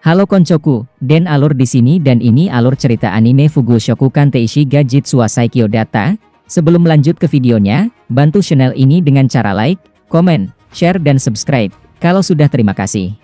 Halo koncoku, Den Alur di sini dan ini alur cerita anime Fugoshoku Kanteishi ga Jitsu wa Saikyo Data. Sebelum lanjut ke videonya, bantu channel ini dengan cara like, komen, share dan subscribe. Kalau sudah terima kasih.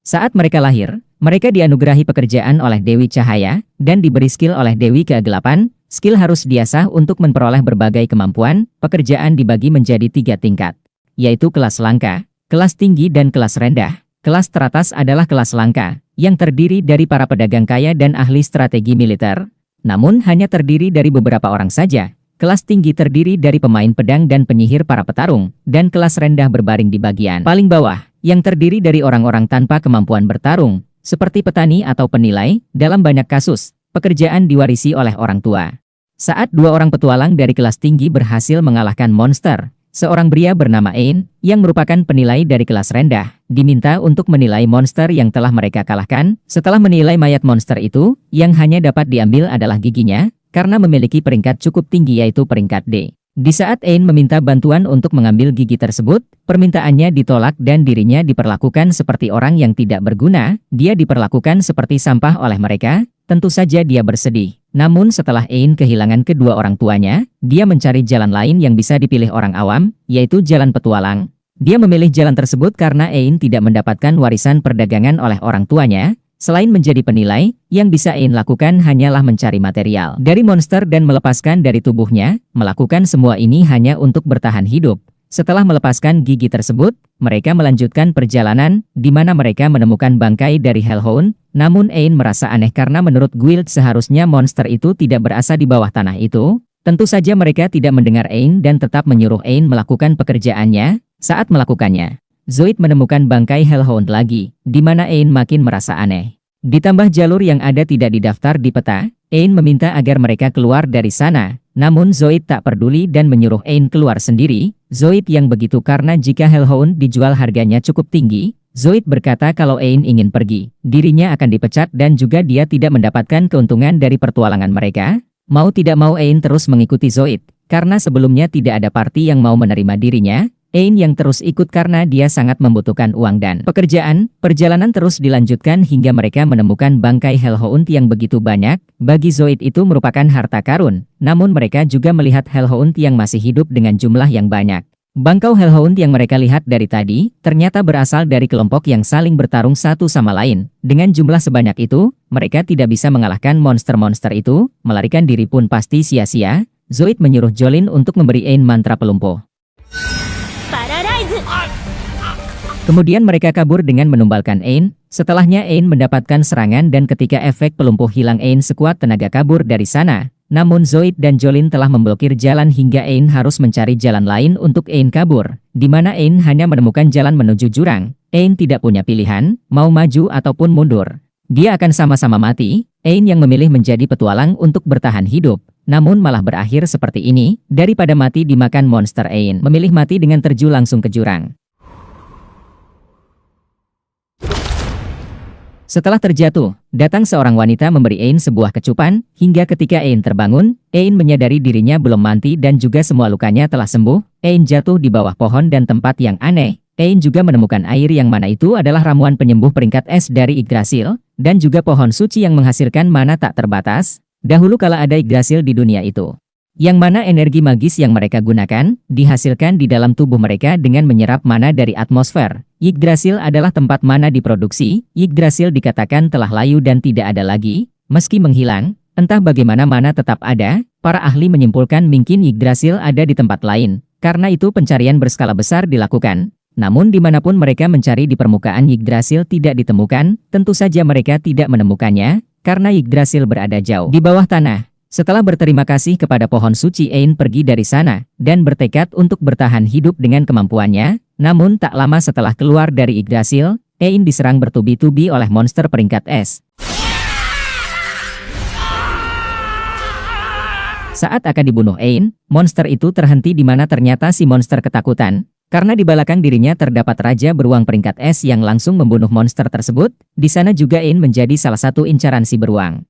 Saat mereka lahir, mereka dianugerahi pekerjaan oleh Dewi Cahaya, dan diberi skill oleh Dewi Kegelapan. Skill harus diasah untuk memperoleh berbagai kemampuan. Pekerjaan dibagi menjadi 3 tingkat, yaitu kelas langka, kelas tinggi dan kelas rendah. Kelas teratas adalah kelas langka, yang terdiri dari para pedagang kaya dan ahli strategi militer. Namun hanya terdiri dari beberapa orang saja. Kelas tinggi terdiri dari pemain pedang dan penyihir para petarung, dan kelas rendah berbaring di bagian paling bawah, yang terdiri dari orang-orang tanpa kemampuan bertarung, seperti petani atau penilai. Dalam banyak kasus, pekerjaan diwarisi oleh orang tua. Saat 2 orang petualang dari kelas tinggi berhasil mengalahkan monster, seorang pria bernama Ain, yang merupakan penilai dari kelas rendah, diminta untuk menilai monster yang telah mereka kalahkan. Setelah menilai mayat monster itu, yang hanya dapat diambil adalah giginya, karena memiliki peringkat cukup tinggi yaitu peringkat D. Di saat Ain meminta bantuan untuk mengambil gigi tersebut, permintaannya ditolak dan dirinya diperlakukan seperti orang yang tidak berguna. Dia diperlakukan seperti sampah oleh mereka. Tentu saja dia bersedih. Namun setelah Ain kehilangan kedua orang tuanya, dia mencari jalan lain yang bisa dipilih orang awam, yaitu jalan petualang. Dia memilih jalan tersebut karena Ain tidak mendapatkan warisan perdagangan oleh orang tuanya. Selain menjadi penilai, yang bisa Ain lakukan hanyalah mencari material dari monster dan melepaskan dari tubuhnya. Melakukan semua ini hanya untuk bertahan hidup. Setelah melepaskan gigi tersebut, mereka melanjutkan perjalanan, di mana mereka menemukan bangkai dari Hellhound. Namun Ain merasa aneh karena menurut guild seharusnya monster itu tidak berasa di bawah tanah itu. Tentu saja mereka tidak mendengar Ain dan tetap menyuruh Ain melakukan pekerjaannya. Saat melakukannya, Zoid menemukan bangkai Hellhound lagi, di mana Ain makin merasa aneh. Ditambah jalur yang ada tidak didaftar di peta, Ain meminta agar mereka keluar dari sana. Namun Zoid tak peduli dan menyuruh Ain keluar sendiri. Zoid yang begitu karena jika Hellhound dijual harganya cukup tinggi. Zoid berkata kalau Ain ingin pergi, dirinya akan dipecat dan juga dia tidak mendapatkan keuntungan dari pertualangan mereka. Mau tidak mau Ain terus mengikuti Zoid, karena sebelumnya tidak ada party yang mau menerima dirinya. Ain yang terus ikut karena dia sangat membutuhkan uang dan pekerjaan. Perjalanan terus dilanjutkan hingga mereka menemukan bangkai Hellhound yang begitu banyak. Bagi Zoid itu merupakan harta karun, namun mereka juga melihat Hellhound yang masih hidup dengan jumlah yang banyak. Bangkau Hellhound yang mereka lihat dari tadi, ternyata berasal dari kelompok yang saling bertarung satu sama lain. Dengan jumlah sebanyak itu, mereka tidak bisa mengalahkan monster-monster itu. Melarikan diri pun pasti sia-sia. Zoid menyuruh Jolin untuk memberi Ain mantra pelumpuh. Kemudian mereka kabur dengan menumbalkan Ain. Setelahnya Ain mendapatkan serangan dan ketika efek pelumpuh hilang Ain sekuat tenaga kabur dari sana. Namun Zoid dan Jolin telah memblokir jalan hingga Ain harus mencari jalan lain untuk Ain kabur. Di mana Ain hanya menemukan jalan menuju jurang. Ain tidak punya pilihan, mau maju ataupun mundur. Dia akan sama-sama mati. Ain yang memilih menjadi petualang untuk bertahan hidup, namun malah berakhir seperti ini. Daripada mati dimakan monster, Ain memilih mati dengan terjun langsung ke jurang. Setelah terjatuh, datang seorang wanita memberi Ain sebuah kecupan, hingga ketika Ain terbangun, Ain menyadari dirinya belum mati dan juga semua lukanya telah sembuh. Ain jatuh di bawah pohon dan tempat yang aneh. Ain juga menemukan air yang mana itu adalah ramuan penyembuh peringkat es dari Yggdrasil, dan juga pohon suci yang menghasilkan mana tak terbatas. Dahulu kala ada Yggdrasil di dunia itu, yang mana energi magis yang mereka gunakan, dihasilkan di dalam tubuh mereka dengan menyerap mana dari atmosfer. Yggdrasil adalah tempat mana diproduksi. Yggdrasil dikatakan telah layu dan tidak ada lagi. Meski menghilang, entah bagaimana mana tetap ada. Para ahli menyimpulkan mungkin Yggdrasil ada di tempat lain. Karena itu pencarian berskala besar dilakukan. Namun dimanapun mereka mencari di permukaan Yggdrasil tidak ditemukan. Tentu saja mereka tidak menemukannya, karena Yggdrasil berada jauh di bawah tanah. Setelah berterima kasih kepada pohon suci, Ain pergi dari sana, dan bertekad untuk bertahan hidup dengan kemampuannya. Namun tak lama setelah keluar dari Yggdrasil, Ain diserang bertubi-tubi oleh monster peringkat es. Saat akan dibunuh Ain, monster itu terhenti di mana ternyata si monster ketakutan. Karena di belakang dirinya terdapat raja beruang peringkat es yang langsung membunuh monster tersebut. Di sana juga Ain menjadi salah satu incaran si beruang.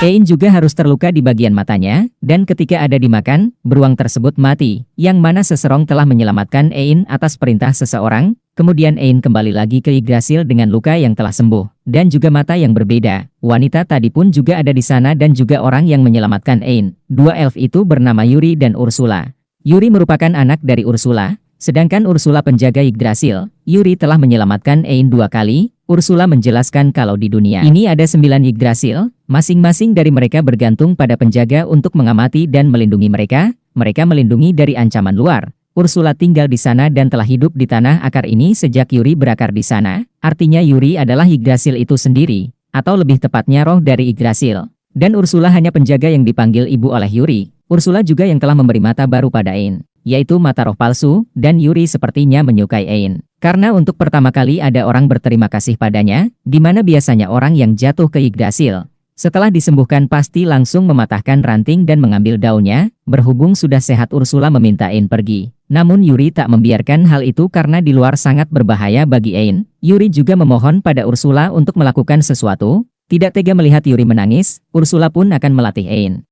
Ein juga harus terluka di bagian matanya, dan ketika ada dimakan, beruang tersebut mati, yang mana seserong telah menyelamatkan Ein atas perintah seseorang. Kemudian Ein kembali lagi ke Yggdrasil dengan luka yang telah sembuh, dan juga mata yang berbeda. Wanita tadi pun juga ada di sana dan juga orang yang menyelamatkan Ein. Dua elf itu bernama Yuri dan Ursula. Yuri merupakan anak dari Ursula, sedangkan Ursula penjaga Yggdrasil. Yuri telah menyelamatkan Ein 2 kali. Ursula menjelaskan kalau di dunia ini ada 9 Yggdrasil, masing-masing dari mereka bergantung pada penjaga untuk mengamati dan melindungi mereka. Mereka melindungi dari ancaman luar. Ursula tinggal di sana dan telah hidup di tanah akar ini sejak Yuri berakar di sana. Artinya Yuri adalah Yggdrasil itu sendiri, atau lebih tepatnya roh dari Yggdrasil. Dan Ursula hanya penjaga yang dipanggil ibu oleh Yuri. Ursula juga yang telah memberi mata baru pada Ein, yaitu mata roh palsu, dan Yuri sepertinya menyukai Ein. Karena untuk pertama kali ada orang berterima kasih padanya, di mana biasanya orang yang jatuh ke Yggdrasil setelah disembuhkan pasti langsung mematahkan ranting dan mengambil daunnya. Berhubung sudah sehat, Ursula meminta Ein pergi. Namun Yuri tak membiarkan hal itu karena di luar sangat berbahaya bagi Ein. Yuri juga memohon pada Ursula untuk melakukan sesuatu. Tidak tega melihat Yuri menangis, Ursula pun akan melatih Ein.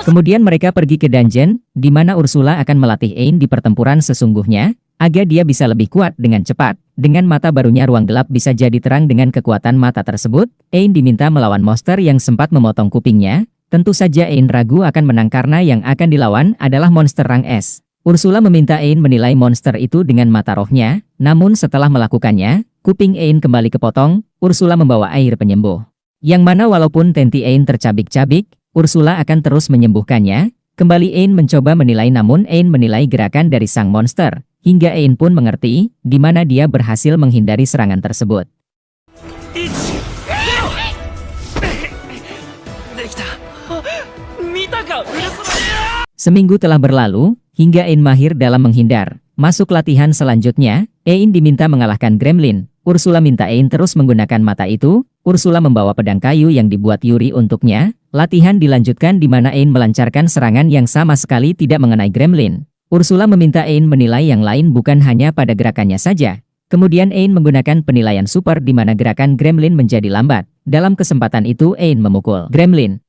Kemudian mereka pergi ke dungeon, di mana Ursula akan melatih Ein di pertempuran sesungguhnya, agar dia bisa lebih kuat dengan cepat. Dengan mata barunya ruang gelap bisa jadi terang dengan kekuatan mata tersebut. Ein diminta melawan monster yang sempat memotong kupingnya. Tentu saja Ein ragu akan menang karena yang akan dilawan adalah monster rang S. Ursula meminta Ein menilai monster itu dengan mata rohnya, namun setelah melakukannya, kuping Ein kembali kepotong. Ursula membawa air penyembuh, yang mana walaupun tenti Ein tercabik-cabik, Ursula akan terus menyembuhkannya. Kembali Ein mencoba menilai, namun Ein menilai gerakan dari sang monster. Hingga Ein pun mengerti, di mana dia berhasil menghindari serangan tersebut. Seminggu telah berlalu, hingga Ein mahir dalam menghindar. Masuk latihan selanjutnya, Ein diminta mengalahkan Gremlin. Ursula minta Ein terus menggunakan mata itu. Ursula membawa pedang kayu yang dibuat Yuri untuknya. Latihan dilanjutkan di mana Ein melancarkan serangan yang sama sekali tidak mengenai Gremlin. Ursula meminta Ein menilai yang lain bukan hanya pada gerakannya saja. Kemudian Ein menggunakan penilaian super di mana gerakan Gremlin menjadi lambat. Dalam kesempatan itu Ein memukul Gremlin.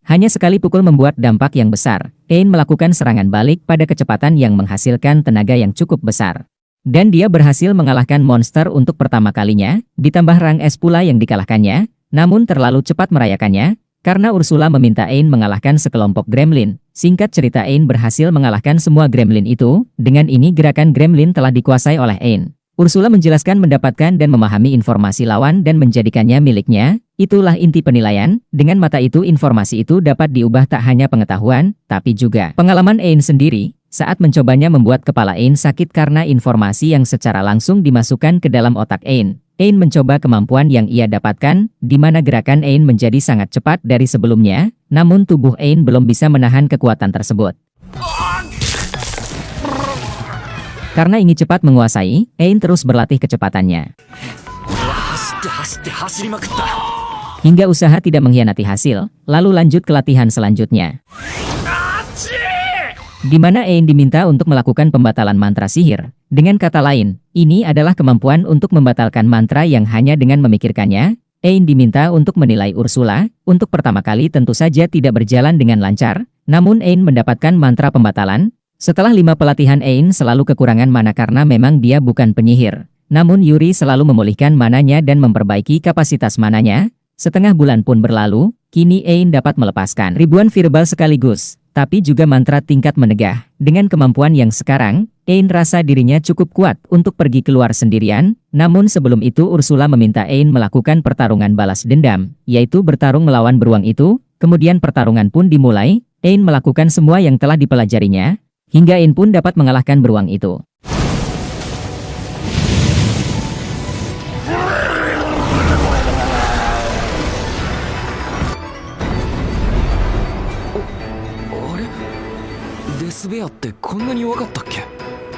Hanya sekali pukul membuat dampak yang besar. Ein melakukan serangan balik pada kecepatan yang menghasilkan tenaga yang cukup besar. Dan dia berhasil mengalahkan monster untuk pertama kalinya, ditambah rang S pula yang dikalahkannya, namun terlalu cepat merayakannya, karena Ursula meminta Ein mengalahkan sekelompok Gremlin. Singkat cerita, Ein berhasil mengalahkan semua Gremlin itu. Dengan ini gerakan Gremlin telah dikuasai oleh Ein. Ursula menjelaskan mendapatkan dan memahami informasi lawan dan menjadikannya miliknya. Itulah inti penilaian. Dengan mata itu informasi itu dapat diubah tak hanya pengetahuan, tapi juga pengalaman Ein sendiri. Saat mencobanya membuat kepala Ein sakit karena informasi yang secara langsung dimasukkan ke dalam otak Ein. Ein mencoba kemampuan yang ia dapatkan, di mana gerakan Ein menjadi sangat cepat dari sebelumnya, namun tubuh Ein belum bisa menahan kekuatan tersebut. Karena ingin cepat menguasai, Ein terus berlatih kecepatannya. Hingga usaha tidak mengkhianati hasil, lalu lanjut ke latihan selanjutnya. Di mana Ein diminta untuk melakukan pembatalan mantra sihir. Dengan kata lain, ini adalah kemampuan untuk membatalkan mantra yang hanya dengan memikirkannya. Ein diminta untuk menilai Ursula. Untuk pertama kali tentu saja tidak berjalan dengan lancar, namun Ein mendapatkan mantra pembatalan. Setelah 5 pelatihan, Ein selalu kekurangan mana karena memang dia bukan penyihir. Namun Yuri selalu memulihkan mananya dan memperbaiki kapasitas mananya. Setengah bulan pun berlalu, kini Ein dapat melepaskan ribuan verbal sekaligus, tapi juga mantra tingkat menegah. Dengan kemampuan yang sekarang, Ein rasa dirinya cukup kuat untuk pergi keluar sendirian. Namun sebelum itu Ursula meminta Ein melakukan pertarungan balas dendam, yaitu bertarung melawan beruang itu. Kemudian pertarungan pun dimulai. Ein melakukan semua yang telah dipelajarinya, hingga Ein pun dapat mengalahkan beruang itu.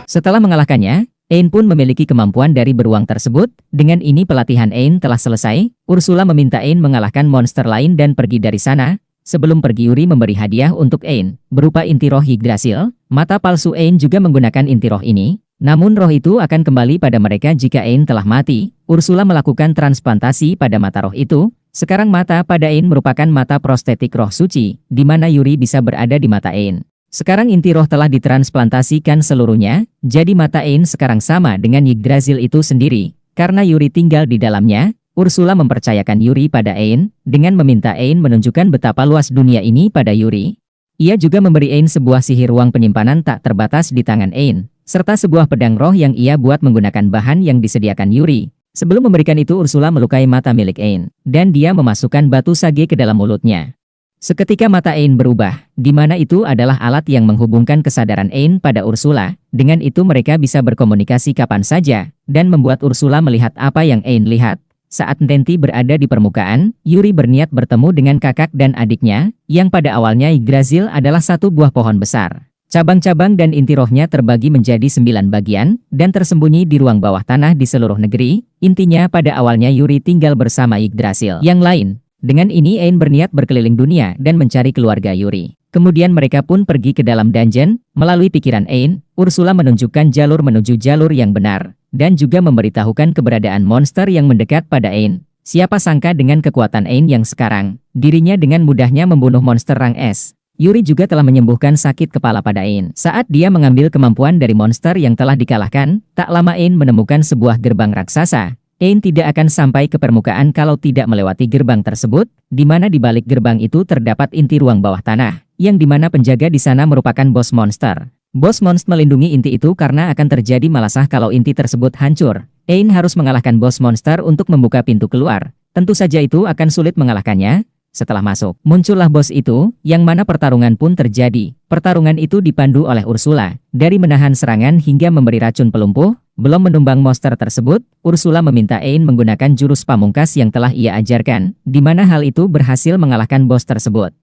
Setelah mengalahkannya, Ein pun memiliki kemampuan dari beruang tersebut. Dengan ini pelatihan Ein telah selesai. Ursula meminta Ein mengalahkan monster lain dan pergi dari sana. Sebelum pergi, Yuri memberi hadiah untuk Ein, berupa inti roh Yggdrasil. Mata palsu Ein juga menggunakan inti roh ini. Namun roh itu akan kembali pada mereka jika Ain telah mati. Ursula melakukan transplantasi pada mata roh itu. Sekarang mata pada Ain merupakan mata prostetik roh suci, di mana Yuri bisa berada di mata Ain. Sekarang inti roh telah ditransplantasikan seluruhnya, jadi mata Ain sekarang sama dengan Yggdrasil itu sendiri. Karena Yuri tinggal di dalamnya, Ursula mempercayakan Yuri pada Ain, dengan meminta Ain menunjukkan betapa luas dunia ini pada Yuri. Ia juga memberi Ain sebuah sihir ruang penyimpanan tak terbatas di tangan Ain, serta sebuah pedang roh yang ia buat menggunakan bahan yang disediakan Yuri. Sebelum memberikan itu Ursula melukai mata milik Ain, dan dia memasukkan batu sage ke dalam mulutnya. Seketika mata Ain berubah, di mana itu adalah alat yang menghubungkan kesadaran Ain pada Ursula. Dengan itu mereka bisa berkomunikasi kapan saja, dan membuat Ursula melihat apa yang Ain lihat. Saat Nenti berada di permukaan, Yuri berniat bertemu dengan kakak dan adiknya, yang pada awalnya Yggdrasil adalah satu buah pohon besar. Cabang-cabang dan inti rohnya terbagi menjadi 9 bagian, dan tersembunyi di ruang bawah tanah di seluruh negeri. Intinya pada awalnya Yuri tinggal bersama Yggdrasil yang lain. Dengan ini Ain berniat berkeliling dunia dan mencari keluarga Yuri. Kemudian mereka pun pergi ke dalam dungeon. Melalui pikiran Ain, Ursula menunjukkan jalur menuju jalur yang benar, dan juga memberitahukan keberadaan monster yang mendekat pada Ain. Siapa sangka dengan kekuatan Ain yang sekarang, dirinya dengan mudahnya membunuh monster rang S. Yuri juga telah menyembuhkan sakit kepala pada Ain. Saat dia mengambil kemampuan dari monster yang telah dikalahkan, tak lama Ain menemukan sebuah gerbang raksasa. Ain tidak akan sampai ke permukaan kalau tidak melewati gerbang tersebut, di mana di balik gerbang itu terdapat inti ruang bawah tanah, yang di mana penjaga di sana merupakan bos monster. Bos monster melindungi inti itu karena akan terjadi masalah kalau inti tersebut hancur. Ain harus mengalahkan bos monster untuk membuka pintu keluar. Tentu saja itu akan sulit mengalahkannya. Setelah masuk, muncullah bos itu, yang mana pertarungan pun terjadi. Pertarungan itu dipandu oleh Ursula, dari menahan serangan hingga memberi racun pelumpuh. Belum menumbang monster tersebut, Ursula meminta Ain menggunakan jurus pamungkas yang telah ia ajarkan, di mana hal itu berhasil mengalahkan bos tersebut.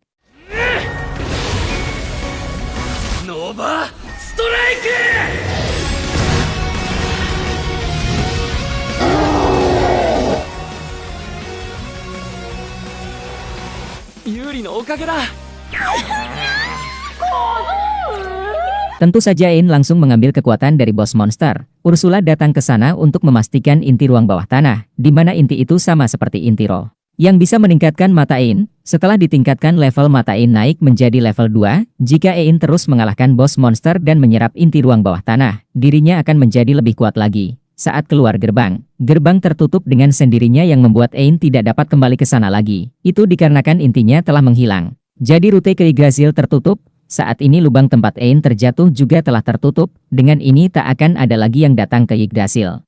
Nova Strike! Yuri no okage da! Tentu saja Ain langsung mengambil kekuatan dari bos monster. Ursula datang ke sana untuk memastikan inti ruang bawah tanah, di mana inti itu sama seperti inti roh, yang bisa meningkatkan mata Ain. Setelah ditingkatkan level mata Ain naik menjadi level 2, jika Ain terus mengalahkan bos monster dan menyerap inti ruang bawah tanah, dirinya akan menjadi lebih kuat lagi. Saat keluar gerbang, gerbang tertutup dengan sendirinya yang membuat Ain tidak dapat kembali ke sana lagi. Itu dikarenakan intinya telah menghilang. Jadi rute ke Yggdrasil tertutup. Saat ini lubang tempat Ain terjatuh juga telah tertutup. Dengan ini tak akan ada lagi yang datang ke Yggdrasil.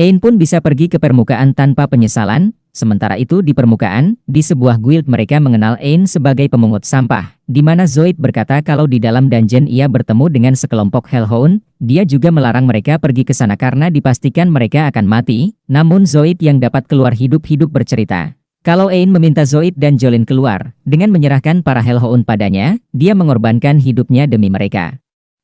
Ain pun bisa pergi ke permukaan tanpa penyesalan. Sementara itu di permukaan, di sebuah guild mereka mengenal Ain sebagai pemungut sampah, di mana Zoid berkata kalau di dalam dungeon ia bertemu dengan sekelompok Hellhound. Dia juga melarang mereka pergi ke sana karena dipastikan mereka akan mati. Namun Zoid yang dapat keluar hidup-hidup bercerita kalau Ain meminta Zoid dan Jolin keluar, dengan menyerahkan para Hellhound padanya, dia mengorbankan hidupnya demi mereka.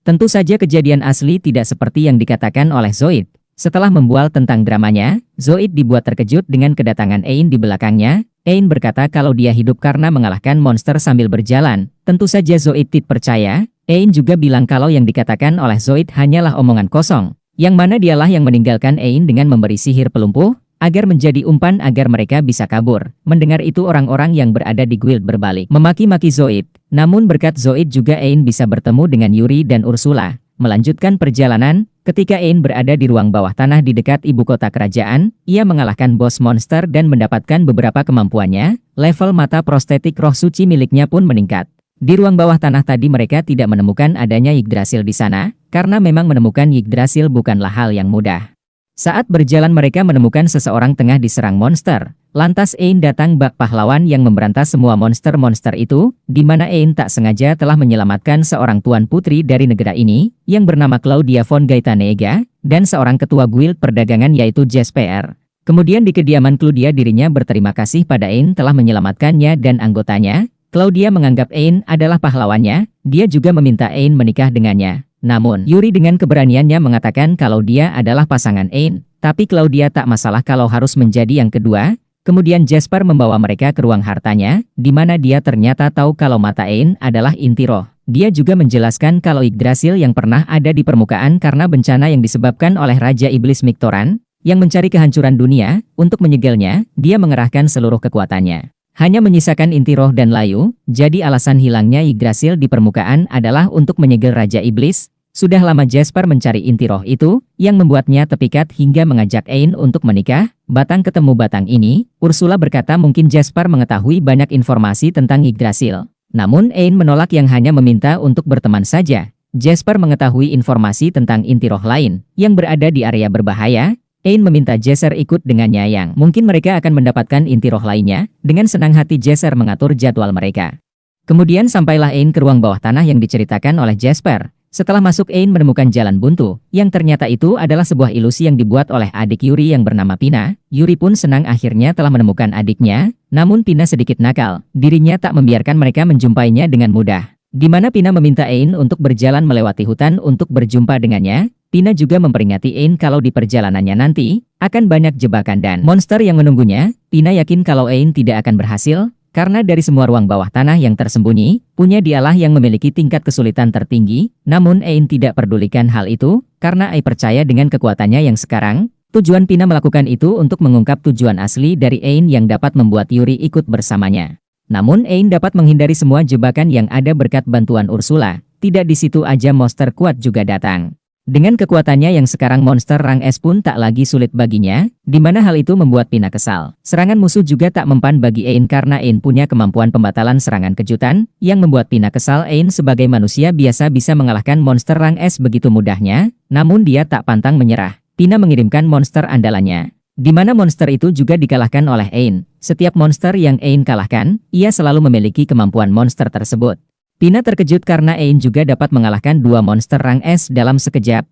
Tentu saja kejadian asli tidak seperti yang dikatakan oleh Zoid. Setelah membual tentang dramanya, Zoid dibuat terkejut dengan kedatangan Ain di belakangnya. Ain berkata kalau dia hidup karena mengalahkan monster sambil berjalan. Tentu saja Zoid tidak percaya. Ain juga bilang kalau yang dikatakan oleh Zoid hanyalah omongan kosong, yang mana dialah yang meninggalkan Ain dengan memberi sihir pelumpuh, agar menjadi umpan agar mereka bisa kabur. Mendengar itu orang-orang yang berada di guild berbalik memaki-maki Zoid. Namun berkat Zoid juga Ain bisa bertemu dengan Yuri dan Ursula. Melanjutkan perjalanan, ketika Ain berada di ruang bawah tanah di dekat ibu kota kerajaan, ia mengalahkan bos monster dan mendapatkan beberapa kemampuannya. Level mata prostetik roh suci miliknya pun meningkat. Di ruang bawah tanah tadi mereka tidak menemukan adanya Yggdrasil di sana, karena memang menemukan Yggdrasil bukanlah hal yang mudah. Saat berjalan mereka menemukan seseorang tengah diserang monster. Lantas Ain datang bak pahlawan yang memberantas semua monster-monster itu, di mana Ain tak sengaja telah menyelamatkan seorang tuan putri dari negara ini, yang bernama Claudia von Gaetanega, dan seorang ketua guild perdagangan yaitu Jesper. Kemudian di kediaman Claudia dirinya berterima kasih pada Ain telah menyelamatkannya dan anggotanya. Claudia menganggap Ain adalah pahlawannya, dia juga meminta Ain menikah dengannya. Namun, Yuri dengan keberaniannya mengatakan kalau dia adalah pasangan Ain, tapi Claudia tak masalah kalau harus menjadi yang kedua. Kemudian Jasper membawa mereka ke ruang hartanya, di mana dia ternyata tahu kalau mata Ain adalah inti roh. Dia juga menjelaskan kalau Yggdrasil yang pernah ada di permukaan karena bencana yang disebabkan oleh Raja Iblis Mictoran, yang mencari kehancuran dunia. Untuk menyegelnya, dia mengerahkan seluruh kekuatannya. Hanya menyisakan inti roh dan layu, jadi alasan hilangnya Yggdrasil di permukaan adalah untuk menyegel Raja Iblis. Sudah lama Jasper mencari inti roh itu, yang membuatnya tepikat hingga mengajak Ain untuk menikah. Batang ketemu batang ini, Ursula berkata mungkin Jasper mengetahui banyak informasi tentang Yggdrasil. Namun Ain menolak yang hanya meminta untuk berteman saja. Jasper mengetahui informasi tentang inti roh lain, yang berada di area berbahaya. Ain meminta Jasper ikut dengannya yang mungkin mereka akan mendapatkan inti roh lainnya. Dengan senang hati Jasper mengatur jadwal mereka. Kemudian sampailah Ain ke ruang bawah tanah yang diceritakan oleh Jasper. Setelah masuk Ain menemukan jalan buntu, yang ternyata itu adalah sebuah ilusi yang dibuat oleh adik Yuri yang bernama Pina. Yuri pun senang akhirnya telah menemukan adiknya, namun Pina sedikit nakal. Dirinya tak membiarkan mereka menjumpainya dengan mudah. Di mana Pina meminta Ain untuk berjalan melewati hutan untuk berjumpa dengannya. Pina juga memperingati Ain kalau di perjalanannya nanti, akan banyak jebakan dan monster yang menunggunya. Pina yakin kalau Ain tidak akan berhasil, karena dari semua ruang bawah tanah yang tersembunyi, punya dialah yang memiliki tingkat kesulitan tertinggi. Namun Ain tidak pedulikan hal itu, karena Ain percaya dengan kekuatannya yang sekarang. Tujuan Pina melakukan itu untuk mengungkap tujuan asli dari Ain yang dapat membuat Yuri ikut bersamanya. Namun Ain dapat menghindari semua jebakan yang ada berkat bantuan Ursula. Tidak di situ aja monster kuat juga datang. Dengan kekuatannya yang sekarang monster rang S pun tak lagi sulit baginya, di mana hal itu membuat Pina kesal. Serangan musuh juga tak mempan bagi Ain karena Ain punya kemampuan pembatalan serangan kejutan, yang membuat Pina kesal. Ain sebagai manusia biasa bisa mengalahkan monster rang S begitu mudahnya, namun dia tak pantang menyerah. Pina mengirimkan monster andalannya, di mana monster itu juga dikalahkan oleh Ain. Setiap monster yang Ain kalahkan, ia selalu memiliki kemampuan monster tersebut. Pina terkejut karena Ain juga dapat mengalahkan dua monster rang S dalam sekejap.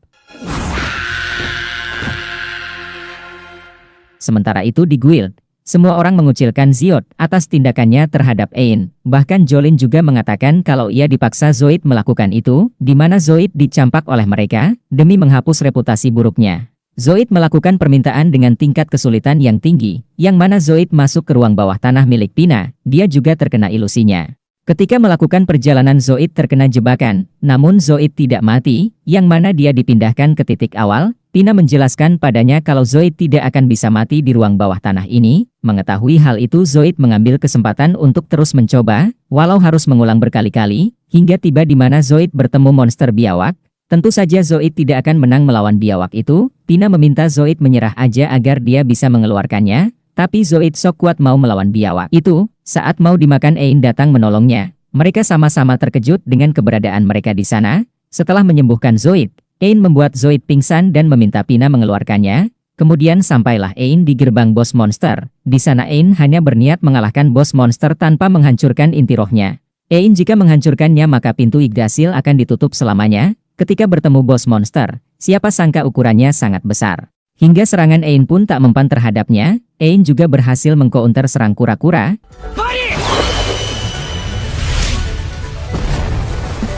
Sementara itu di guild, semua orang mengucilkan Zoid atas tindakannya terhadap Ain. Bahkan Jolin juga mengatakan kalau ia dipaksa Zoid melakukan itu, di mana Zoid dicampak oleh mereka, demi menghapus reputasi buruknya. Zoid melakukan permintaan dengan tingkat kesulitan yang tinggi, yang mana Zoid masuk ke ruang bawah tanah milik Pina, dia juga terkena ilusinya. Ketika melakukan perjalanan Zoid terkena jebakan, namun Zoid tidak mati, yang mana dia dipindahkan ke titik awal. Pina menjelaskan padanya kalau Zoid tidak akan bisa mati di ruang bawah tanah ini. Mengetahui hal itu Zoid mengambil kesempatan untuk terus mencoba, walau harus mengulang berkali-kali, hingga tiba di mana Zoid bertemu monster biawak. Tentu saja Zoid tidak akan menang melawan biawak itu. Pina meminta Zoid menyerah aja agar dia bisa mengeluarkannya. Tapi Zoid sok kuat mau melawan biawak itu. Saat mau dimakan Ain datang menolongnya. Mereka sama-sama terkejut dengan keberadaan mereka di sana. Setelah menyembuhkan Zoid, Ain membuat Zoid pingsan dan meminta Pina mengeluarkannya. Kemudian sampailah Ain di gerbang bos monster. Di sana Ain hanya berniat mengalahkan bos monster tanpa menghancurkan inti rohnya. Ain jika menghancurkannya maka pintu Yggdrasil akan ditutup selamanya. Ketika bertemu bos monster, siapa sangka ukurannya sangat besar. Hingga serangan Ain pun tak mempan terhadapnya. Ain juga berhasil mengcounter serang kura-kura.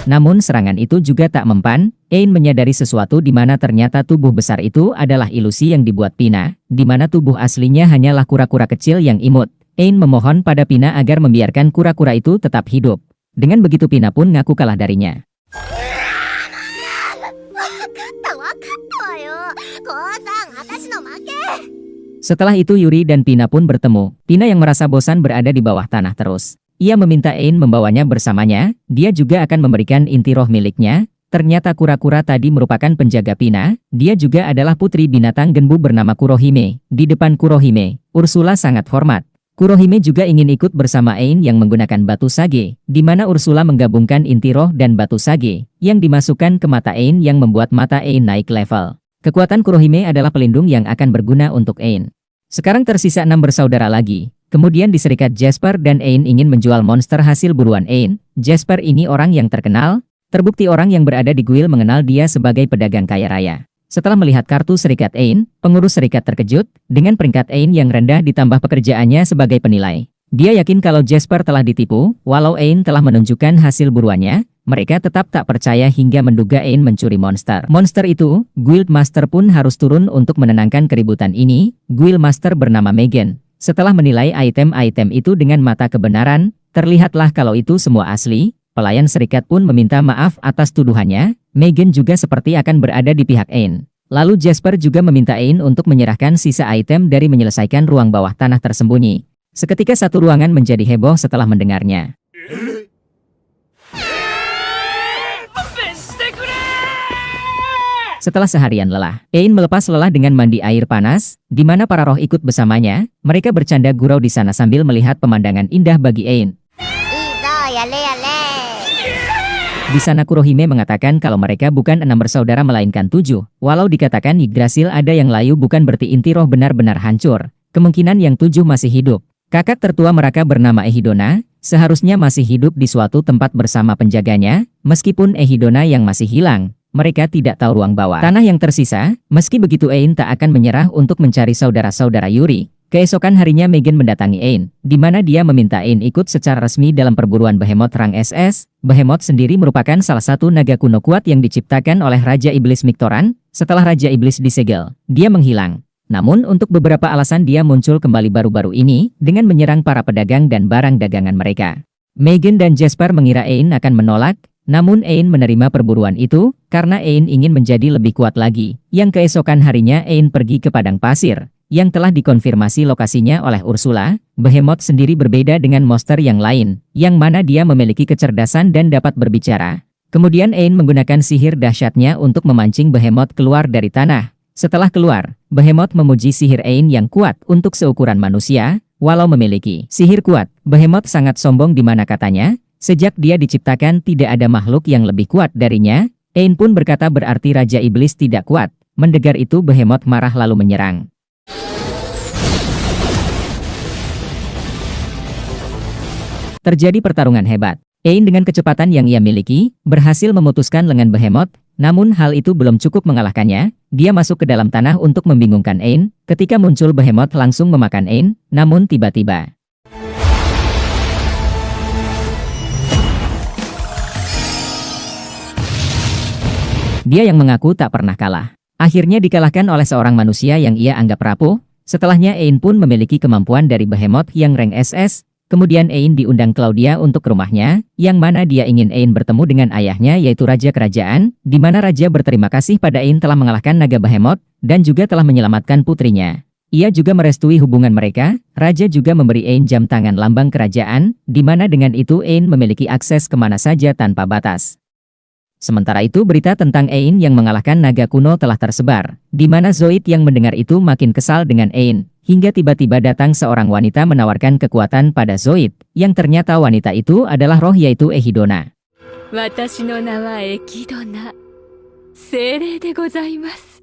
Namun serangan itu juga tak mempan. Ain menyadari sesuatu di mana ternyata tubuh besar itu adalah ilusi yang dibuat Pina, di mana tubuh aslinya hanyalah kura-kura kecil yang imut. Ain memohon pada Pina agar membiarkan kura-kura itu tetap hidup. Dengan begitu Pina pun ngaku kalah darinya. Setelah itu Yuri dan Pina pun bertemu. Pina yang merasa bosan berada di bawah tanah terus. Ia meminta Ain membawanya bersamanya. Dia juga akan memberikan inti roh miliknya. Ternyata kura-kura tadi merupakan penjaga Pina. Dia juga adalah putri binatang genbu bernama Kurohime. Di depan Kurohime, Ursula sangat hormat. Kurohime juga ingin ikut bersama Ain yang menggunakan batu sage, di mana Ursula menggabungkan inti roh dan batu sage, yang dimasukkan ke mata Ain yang membuat mata Ain naik level. Kekuatan Kurohime adalah pelindung yang akan berguna untuk Ain. Sekarang tersisa 6 bersaudara lagi. Kemudian di serikat Jasper dan Ain ingin menjual monster hasil buruan Ain. Jasper ini orang yang terkenal. Terbukti orang yang berada di guild mengenal dia sebagai pedagang kaya raya. Setelah melihat kartu serikat Ain, pengurus serikat terkejut dengan peringkat Ain yang rendah ditambah pekerjaannya sebagai penilai. Dia yakin kalau Jasper telah ditipu, walau Ain telah menunjukkan hasil buruannya, mereka tetap tak percaya hingga menduga Ain mencuri monster. Monster itu, Guild Master pun harus turun untuk menenangkan keributan ini. Guild Master bernama Megan. Setelah menilai item-item itu dengan mata kebenaran, terlihatlah kalau itu semua asli. Pelayan serikat pun meminta maaf atas tuduhannya. Megan juga seperti akan berada di pihak Ain. Lalu Jasper juga meminta Ain untuk menyerahkan sisa item dari menyelesaikan ruang bawah tanah tersembunyi. Seketika satu ruangan menjadi heboh setelah mendengarnya. Setelah seharian lelah, Ain melepas lelah dengan mandi air panas, di mana para roh ikut bersamanya. Mereka bercanda gurau di sana sambil melihat pemandangan indah bagi Ain. Di sana Kurohime mengatakan kalau mereka bukan 6 bersaudara melainkan 7. Walau dikatakan Yggdrasil ada yang layu bukan berarti inti roh benar-benar hancur. Kemungkinan yang 7 masih hidup. Kakak tertua mereka bernama Ehidona, seharusnya masih hidup di suatu tempat bersama penjaganya. Meskipun Ehidona yang masih hilang, mereka tidak tahu ruang bawah tanah yang tersisa. Meski begitu Ain tak akan menyerah untuk mencari saudara-saudara Yuri. Keesokan harinya Megan mendatangi Ain, di mana dia meminta Ain ikut secara resmi dalam perburuan Behemoth rang SS. Behemoth sendiri merupakan salah satu naga kuno kuat yang diciptakan oleh Raja Iblis Mictoran. Setelah Raja Iblis disegel, dia menghilang. Namun untuk beberapa alasan dia muncul kembali baru-baru ini dengan menyerang para pedagang dan barang dagangan mereka. Megan dan Jasper mengira Ain akan menolak, namun Ain menerima perburuan itu karena Ain ingin menjadi lebih kuat lagi. Yang keesokan harinya Ain pergi ke padang pasir yang telah dikonfirmasi lokasinya oleh Ursula. Behemoth sendiri berbeda dengan monster yang lain, yang mana dia memiliki kecerdasan dan dapat berbicara. Kemudian Ain menggunakan sihir dahsyatnya untuk memancing Behemoth keluar dari tanah. Setelah keluar, Behemoth memuji sihir Ain yang kuat untuk seukuran manusia. Walau memiliki sihir kuat, Behemoth sangat sombong di mana katanya, sejak dia diciptakan tidak ada makhluk yang lebih kuat darinya. Ain pun berkata berarti Raja Iblis tidak kuat. Mendengar itu Behemoth marah lalu menyerang. Terjadi pertarungan hebat. Ain dengan kecepatan yang ia miliki, berhasil memutuskan lengan Behemoth, namun hal itu belum cukup mengalahkannya. Dia masuk ke dalam tanah untuk membingungkan Ain. Ketika muncul Behemoth langsung memakan Ain, namun tiba-tiba dia yang mengaku tak pernah kalah. Akhirnya dikalahkan oleh seorang manusia yang ia anggap rapuh. Setelahnya Ain pun memiliki kemampuan dari Behemoth yang rank SS. Kemudian Ain diundang Claudia untuk ke rumahnya, yang mana dia ingin Ain bertemu dengan ayahnya yaitu Raja Kerajaan, di mana Raja berterima kasih pada Ain telah mengalahkan naga Behemoth, dan juga telah menyelamatkan putrinya. Ia juga merestui hubungan mereka. Raja juga memberi Ain jam tangan lambang kerajaan, di mana dengan itu Ain memiliki akses kemana saja tanpa batas. Sementara itu berita tentang Ain yang mengalahkan naga kuno telah tersebar, di mana Zoid yang mendengar itu makin kesal dengan Ain, hingga tiba-tiba datang seorang wanita menawarkan kekuatan pada Zoid, yang ternyata wanita itu adalah roh yaitu Ehidona. 私の名はエキドナ。精霊でございます。